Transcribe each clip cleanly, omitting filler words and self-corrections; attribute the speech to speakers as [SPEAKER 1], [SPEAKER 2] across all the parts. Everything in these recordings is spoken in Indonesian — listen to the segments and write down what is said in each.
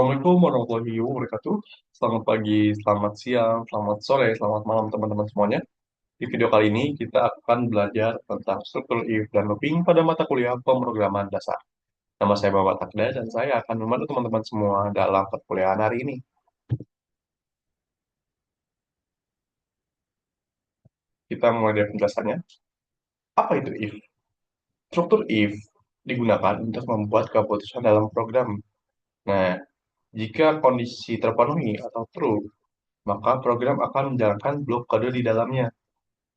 [SPEAKER 1] Assalamualaikum warahmatullahi wabarakatuh. Selamat pagi, selamat siang, selamat sore, selamat malam teman-teman semuanya. Di video kali ini kita akan belajar tentang struktur if dan looping pada mata kuliah pemrograman dasar. Nama saya Bapak Takda dan saya akan membantu teman-teman semua dalam perkuliahan hari ini. Kita mulai dari penjelasannya. Apa itu if? Struktur if digunakan untuk membuat keputusan dalam program. Nah, jika kondisi terpenuhi atau true, maka program akan menjalankan blok kode di dalamnya.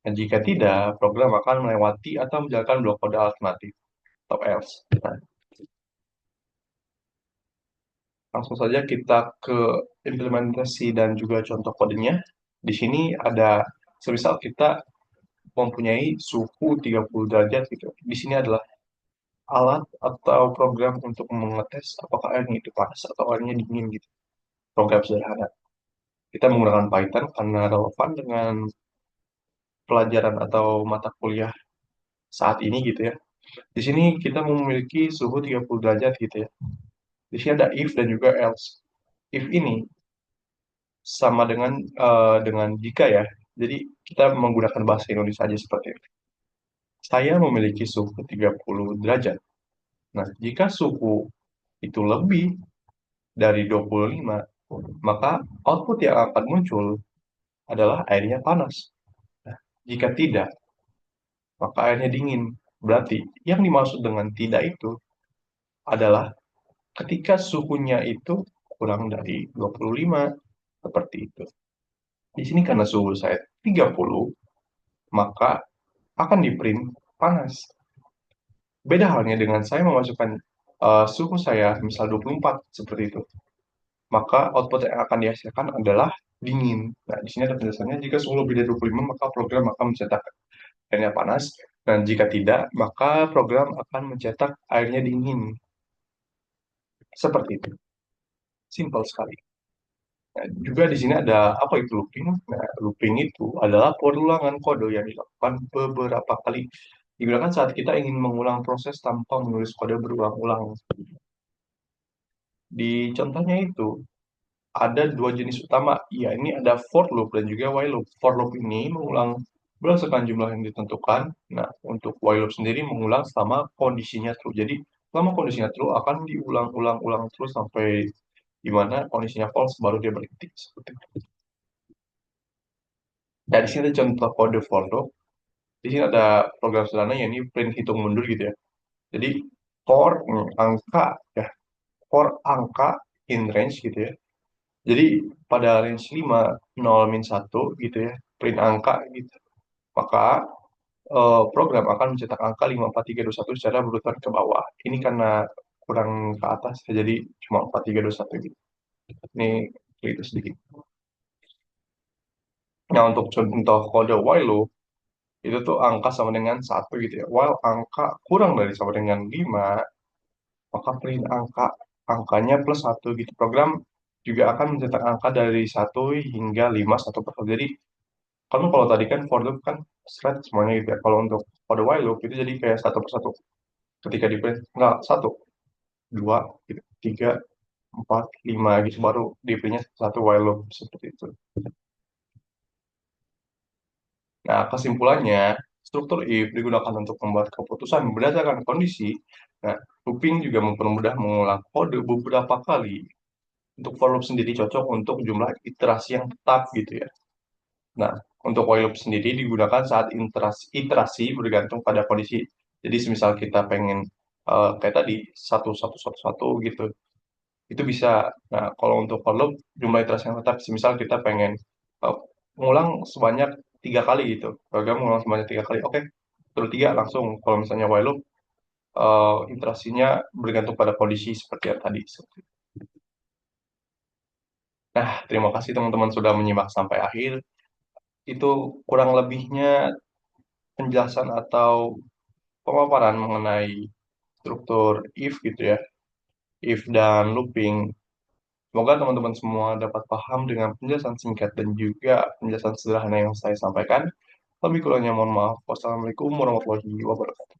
[SPEAKER 1] Dan jika tidak, program akan melewati atau menjalankan blok kode alternatif atau else. Nah, langsung saja kita ke implementasi dan juga contoh kodenya. Di sini ada, semisal kita mempunyai suhu 30 derajat gitu. Di sini adalah alat atau program untuk mengetes apakah airnya itu panas atau airnya dingin gitu. Program sederhana. Kita menggunakan Python karena relevan dengan pelajaran atau mata kuliah saat ini gitu ya. Di sini kita memiliki suhu 30 derajat gitu ya. Di sini ada if dan juga else. If ini sama dengan jika ya. Jadi kita menggunakan bahasa Indonesia aja seperti itu. Saya memiliki suhu 30 derajat. Nah, jika suhu itu lebih dari 25, maka output yang akan muncul adalah airnya panas. Nah, jika tidak, maka airnya dingin. Berarti yang dimaksud dengan tidak itu adalah ketika suhunya itu kurang dari 25, seperti itu. Di sini karena suhu saya 30, maka akan di-print panas. Beda halnya dengan saya memasukkan suhu saya misal 24 seperti itu. Maka output yang akan dihasilkan adalah dingin. Nah, di sini ada penjelasannya, jika suhu lebih dari 25, maka program akan mencetak airnya panas. Dan jika tidak, maka program akan mencetak airnya dingin. Seperti itu. Simple sekali. Nah, juga di sini ada apa itu looping? Nah, looping itu adalah perulangan kode yang dilakukan beberapa kali. Digunakan saat kita ingin mengulang proses tanpa menulis kode berulang-ulang. Di contohnya itu, ada dua jenis utama. Ya, ini ada for loop dan juga while loop. For loop ini mengulang berdasarkan jumlah yang ditentukan. Nah, untuk while loop sendiri mengulang selama kondisinya true. Jadi, selama kondisinya true akan diulang-ulang-ulang terus sampai di mana kondisinya false baru dia berhenti. Seperti itu. Nah, di sini ada contoh kode for loop. Di sini ada program sederhana yang ini print hitung mundur gitu ya. Jadi for angka ya, for angka in range gitu ya. Jadi pada range 5, 0, min 1 gitu ya, print angka gitu. Maka program akan mencetak angka 5, 4, 3, 2, 1 secara berurutan ke bawah. Ini karena kurang ke atas ya, jadi cuma 4, 3, 2, 1 gitu. Ini itu sedikit. Nah, untuk contoh kode while loop, itu tuh angka sama dengan 1 gitu ya. While angka kurang dari sama dengan 5, maka print angkanya plus 1 gitu. Program juga akan mencetak angka dari 1 hingga 5 satu persatu. Jadi kalau tadi kan for loop kan thread semuanya gitu ya. Kalau untuk for the while loop itu jadi kayak satu persatu. Ketika di print nggak satu, dua, gitu, tiga, empat, lima gitu baru di printnya satu while loop seperti itu. Nah, kesimpulannya, struktur if digunakan untuk membuat keputusan berdasarkan kondisi. Nah, looping juga mempermudah mengulang kode beberapa kali. Untuk for loop sendiri cocok untuk jumlah iterasi yang tetap gitu ya. Nah, untuk while loop sendiri digunakan saat iterasi bergantung pada kondisi. Jadi, semisal kita pengen kayak tadi satu satu satu satu gitu, itu bisa. Nah, kalau untuk for loop jumlah iterasi yang tetap, semisal kita pengen uh, mengulang sebanyak 3 kali gitu, program mengulang sebanyak 3 kali, oke, terus tiga langsung. Kalau misalnya while loop iterasinya bergantung pada kondisi seperti yang tadi. Nah, terima kasih teman-teman sudah menyimak sampai akhir. Itu kurang lebihnya penjelasan atau pemaparan mengenai struktur if gitu ya, if dan looping. Semoga teman-teman semua dapat paham dengan penjelasan singkat dan juga penjelasan sederhana yang saya sampaikan. Lebih kurangnya mohon maaf. Wassalamualaikum warahmatullahi wabarakatuh.